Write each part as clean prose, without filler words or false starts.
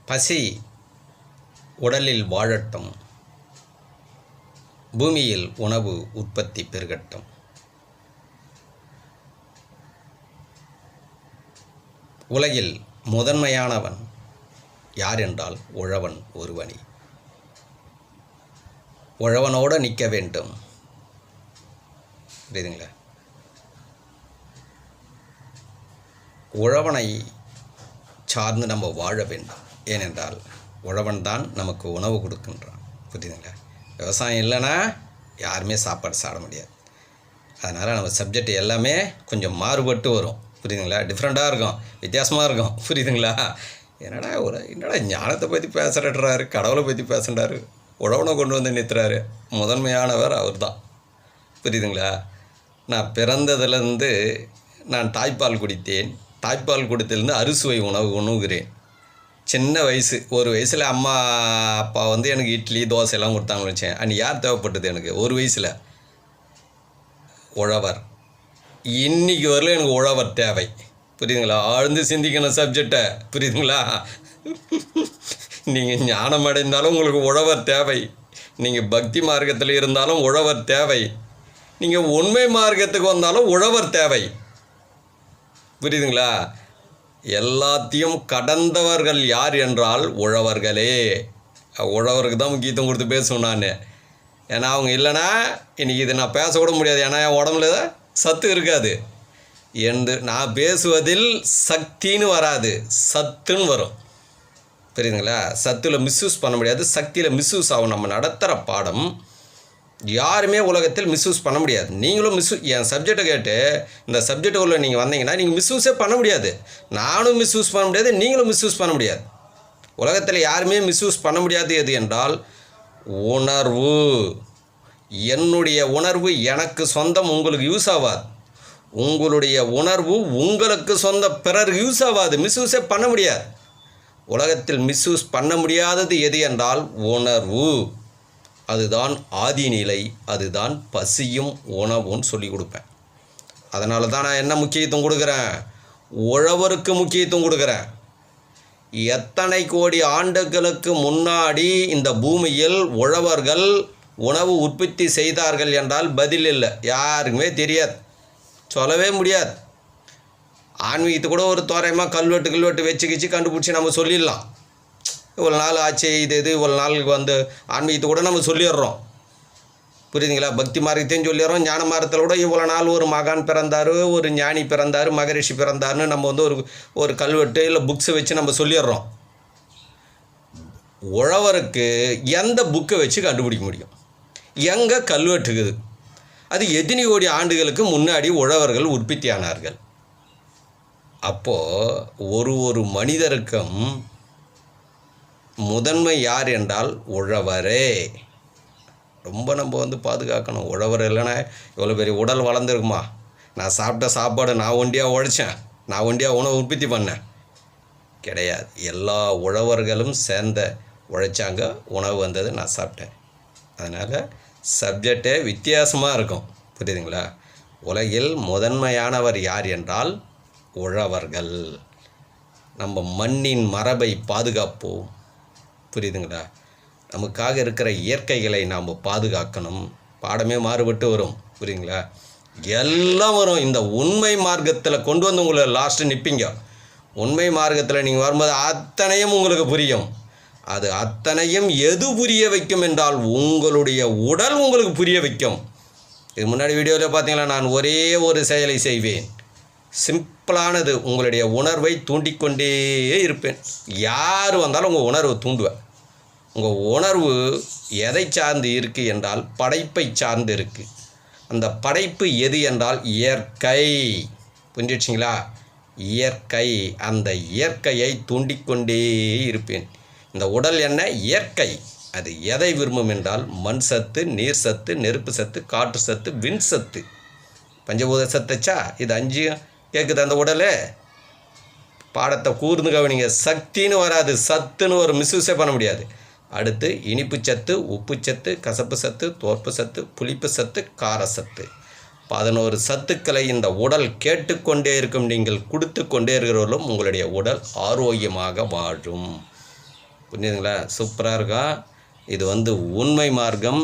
பசி உடலில் வாழட்டும், பூமியில் உணவு உற்பத்தி பெருகட்டும். உலகில் முதன்மையானவன் யார் என்றால் உழவன் ஒருவனே. உழவனோடு நிற்க வேண்டும். புரியுதுங்களா? உழவனை சார்ந்து நம்ம வாழ வேண்டும். ஏனென்றால் உழவன் தான் நமக்கு உணவு கொடுக்கின்றான். புரியுதுங்களா? விவசாயம் இல்லைன்னா யாருமே சாப்பாடு சாப்பிட முடியாது. அதனால் நம்ம சப்ஜெக்ட் எல்லாமே கொஞ்சம் மாறுபட்டு வரும். புரியுதுங்களா? டிஃப்ரெண்ட்டாக இருக்கும், வித்தியாசமாக இருக்கும். புரியுதுங்களா? என்னடா ஞானத்தை பற்றி பேசுகிறாரு, கடவுளை பற்றி பேசுகிறாரு, உழவனை கொண்டு வந்து நிறுத்துறாரு. முதன்மையானவர் அவர் தான். புரியுதுங்களா? நான் பிறந்ததுலேருந்து நான் தாய்ப்பால் குடித்தேன். தாய்ப்பால் குடித்ததுலேருந்து அறுசுவை உணவு உண்ணுகிறேன். சின்ன வயசு, ஒரு வயசில் அம்மா அப்பா வந்து எனக்கு இட்லி தோசை எல்லாம் கொடுத்தாங்கன்னு வச்சேன். அன்றைக்கி யார் தேவைப்பட்டது எனக்கு? ஒரு வயசில் உழவர். இன்றைக்கி வரல எனக்கு உழவர் தேவை. புரியுதுங்களா? ஆழ்ந்து சிந்திக்கணும் சப்ஜெக்டை. புரியுதுங்களா? நீங்கள் ஞானம் அடைந்தாலும் உங்களுக்கு உழவர் தேவை. நீங்கள் பக்தி மார்க்கத்தில் இருந்தாலும் உழவர் தேவை. நீங்கள் உண்மை மார்க்கத்துக்கு வந்தாலும் உழவர் தேவை. புரியுதுங்களா? எல்லாத்தையும் கடந்தவர்கள் யார் என்றால் உழவர்களே. உழவருக்கு தான் முக்கியத்துவம் கொடுத்து பேசுவேன் நான். ஏன்னா அவங்க இல்லைன்னா இன்றைக்கி இது நான் பேசக்கூட முடியாது. ஏன்னா என் உடம்புல சத்து இருக்காது. என்று நான் பேசுவதில் சக்தின்னு வராது, சத்துன்னு வரும். புரியுதுங்களா? சத்தில் மிஸ்யூஸ் பண்ண முடியாது, சக்தியில் மிஸ்யூஸ் ஆகும். நம்ம நடத்துகிற பாடம் யாருமே உலகத்தில் மிஸ்யூஸ் பண்ண முடியாது. நீங்களும் என் சப்ஜெக்டை கேட்டு இந்த சப்ஜெக்டுக்குள்ளே நீங்கள் வந்தீங்கன்னா நீங்கள் மிஸ்யூஸே பண்ண முடியாது. நானும் மிஸ்யூஸ் பண்ண முடியாது, நீங்களும் மிஸ்யூஸ் பண்ண முடியாது. உலகத்தில் யாருமே மிஸ்யூஸ் பண்ண முடியாது. எது என்றால் உணர்வு. என்னுடைய உணர்வு எனக்கு சொந்தம், உங்களுக்கு யூஸ் ஆகாது. உங்களுடைய உணர்வு உங்களுக்கு சொந்த, பிறருக்கு யூஸ் ஆகாது. மிஸ்யூஸே பண்ண முடியாது. உலகத்தில் மிஸ்யூஸ் பண்ண முடியாதது எது என்றால் உணர்வு. அதுதான் ஆதிநிலை, அதுதான் பசியும் உணவுன்னு சொல்லி கொடுப்பேன். அதனால தான் நான் என்ன முக்கியத்துவம் கொடுக்குறேன்? உழவருக்கு முக்கியத்துவம் கொடுக்குறேன். எத்தனை கோடி ஆண்டுகளுக்கு முன்னாடி இந்த பூமியில் உழவர்கள் உணவு உற்பத்தி செய்தார்கள் என்றால் பதில் இல்லை. யாருக்குமே தெரியாது, சொல்லவே முடியாது. ஆன்மீகத்தை கூட ஒரு தோராயமாக கல்வெட்டு வச்சு கண்டுபிடிச்சி நம்ம சொல்லிடலாம். இவ்வளோ நாள் ஆச்சு, இது இவ்வளோ நாளுக்கு வந்து ஆன்மீகத்தை கூட நம்ம சொல்லிடுறோம். புரியுதுங்களா? பக்தி மார்க்கத்தையும் சொல்லிடுறோம். ஞான மார்க்கத்தில் கூட இவ்வளோ நாள் ஒரு மகான் பிறந்தார், ஒரு ஞானி பிறந்தார், மகரிஷி பிறந்தார்னு நம்ம வந்து ஒரு கல்வெட்டு இல்லை புக்ஸை வச்சு நம்ம சொல்லிடுறோம். உழவருக்கு எந்த புக்கை வச்சு கண்டுபிடிக்க முடியும்? எங்கே கல்வெட்டுக்குது? அது எத்தனை கோடி ஆண்டுகளுக்கு முன்னாடி உழவர்கள் உற்பத்தி ஆனார்கள். அப்போது ஒரு மனிதருக்கும் முதன்மை யார் என்றால் உழவரே. ரொம்ப நம்ம வந்து பாதுகாக்கணும். உழவர் இல்லைன்னா இவ்வளோ பெரிய உடல் வளர்ந்துருக்குமா? நான் சாப்பிட்ட சாப்பாடு நான் ஒண்டியாக உழைச்சேன், நான் ஒண்டியாக உணவு உற்பத்தி பண்ணேன்? கிடையாது. எல்லா உழவர்களும் சேர்ந்த உழைச்சாங்க, உணவு வந்தது, நான் சாப்பிட்டேன். அதனால் சப்ஜெக்டே வித்தியாசமாக இருக்கும். புரியுதுங்களா? உலகில் முதன்மையானவர் யார் என்றால் உழவர்கள். நம்ம மண்ணின் மரபை பாதுகாப்போம். புரியுதுங்களா? நமக்காக இருக்கிற இயற்கைகளை நாம் பாதுகாக்கணும். பாடமே மாறுபட்டு வரும். புரியுதுங்களா? எல்லாம் வரும். இந்த உண்மை மார்க்கத்தில் கொண்டு வந்து உங்களை லாஸ்ட்டு நிற்பீங்க. உண்மை மார்க்கத்தில் நீங்கள் வரும்போது அத்தனையும் உங்களுக்கு புரியும். அது அத்தனையும் எது புரிய வைக்கும் என்றால் உங்களுடைய உடல் உங்களுக்கு புரிய வைக்கும். இது முன்னாடி வீடியோவில் பார்த்தீங்களா, நான் ஒரே ஒரு செயலை செய்வேன். சிம்பிளானது. உங்களுடைய உணர்வை தூண்டிக்கொண்டே இருப்பேன். யார் வந்தாலும் உங்கள் உணர்வை தூண்டுவேன். உங்கள் உணர்வு எதை சார்ந்து இருக்குது என்றால் படைப்பை சார்ந்து இருக்குது. அந்த படைப்பு எது என்றால் இயற்கை. புரிஞ்சிடுச்சிங்களா? இயற்கை. அந்த இயற்கையை தூண்டிக்கொண்டே இருப்பேன். இந்த உடல் என்ன? இயற்கை. அது எதை விரும்பும் என்றால் மண் சத்து, நீர் சத்து, நெருப்பு சத்து, காற்று சத்து, விண் சத்து, பஞ்சபூத சத்தச்சா. இது 5 கேட்குது அந்த உடல். பாடத்தை கூர்ந்து கவனிங்க. சக்தின்னு வராது, சத்துன்னு ஒரு மிஸ்யூஸே பண்ண முடியாது. அடுத்து இனிப்பு சத்து, உப்பு சத்து, கசப்பு சத்து, தோற்பு சத்து, புளிப்பு சத்து, கார சத்து. 11 சத்துக்களை இந்த உடல் கேட்டுக்கொண்டே இருக்கும். நீங்கள் கொடுத்து கொண்டே இருக்கிறவர்களும் உங்களுடைய உடல் ஆரோக்கியமாக வாழும். புரியுதுங்களா? சூப்பராக இருக்கும். இது வந்து உண்மை மார்க்கம்,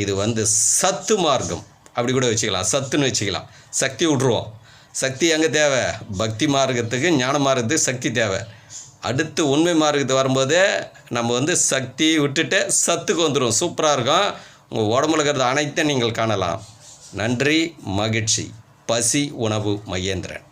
இது வந்து சத்து மார்க்கம் அப்படி கூட வச்சுக்கலாம், சத்துன்னு வச்சுக்கலாம். சக்தி விட்ருவோம். சக்தி எங்கே தேவை? பக்தி மார்க்கத்துக்கு, ஞான மார்க்கத்துக்கு சக்தி தேவை. அடுத்து உண்மை மார்க்கத்துக்கு வரும்போதே நம்ம வந்து சக்தி விட்டுட்டு சத்துக்கு வந்துடும். சூப்பராக இருக்கும். உங்கள் உடம்புல இருக்கிறது அனைத்தையும் நீங்கள் காணலாம். நன்றி, மகிழ்ச்சி. பசி உணவு மகேந்திரன்.